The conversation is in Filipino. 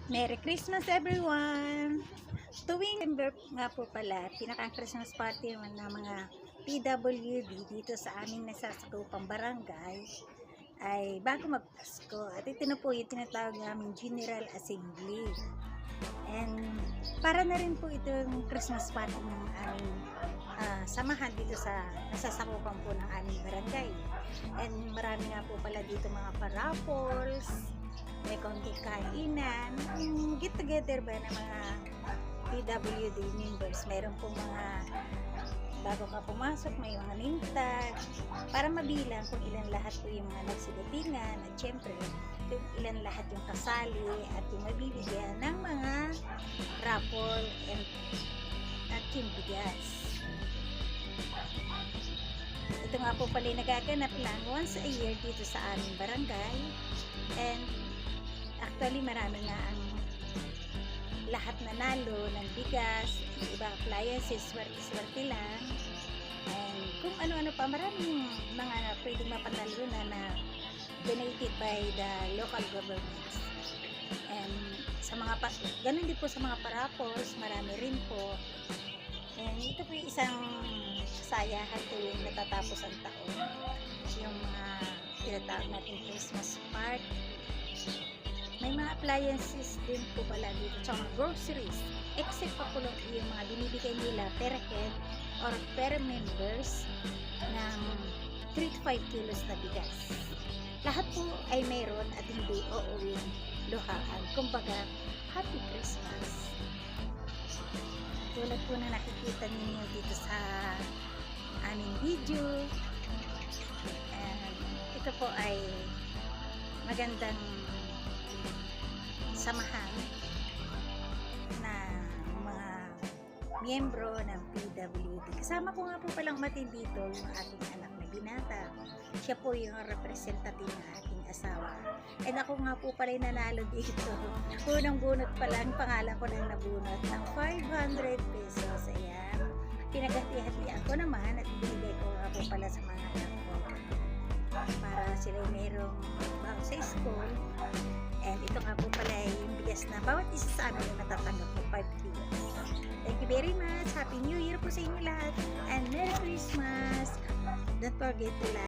Merry Christmas everyone! Tuwing December nga po pala, pinaka-Christmas party naman ng mga PWD dito sa aming nasasakupang barangay ay bago magpasko. At ito na po yung tinatawag namin General Assembly. And para na rin po ito yung Christmas party ng aming samahan dito sa nasasakupan po ng aming barangay. And marami nga po pala dito mga paraffles, may konting kainan, get together ba ng mga PWD members. Meron po mga bago ka pumasok, may mga name tag para mabilang kung ilan lahat po yung mga nagsidatingan at syempre kung ilan lahat yung kasali at yung mabibigyan ng mga raffle at yung bigas. Ito nga po pala nagaganap lang once a year dito sa aming barangay, and actually marami nga ang lahat nanalo ng bigas, iba appliances, swerte-swerte lang, and kung ano-ano pa, maraming mga pwedeng mapanalo na donated by the local governments. And sa mga ganun din po sa mga paraffles, marami rin po. And ito po yung isang kasayahan tuwing natatapos ang taon, yung mga tinatawag natin Christmas party. May mga appliances din po pala dito, sa mga groceries, except pa po yung mga binibigay nila per head or per members ng 3 to 5 kilos na bigas. Lahat po ay mayroon at hindi uuwing luhaan. Kumbaga, Happy Christmas! Tulad po na nakikita ninyo dito sa aming video. And ito po ay magandang samahan na mga miyembro ng PWD. Kasama ko nga po palang matin dito yung aking anak na binata. Siya po yung representative ng aking asawa. And ako nga po pala nanalo dito. Unang bunot pa lang, pangalan ko lang nabunot ng 500 pesos. Ayan. Pinagati-hatian ko naman at binigay ko nga po pala sa mga anak ko para sila mayroong bang sa school. And ito nga po pala yung bigas na bawat isa sa amin yung natatanggap po 5 kilos. Thank you very much. Happy New Year po sa inyo lahat. And Merry Christmas. Don't forget to like.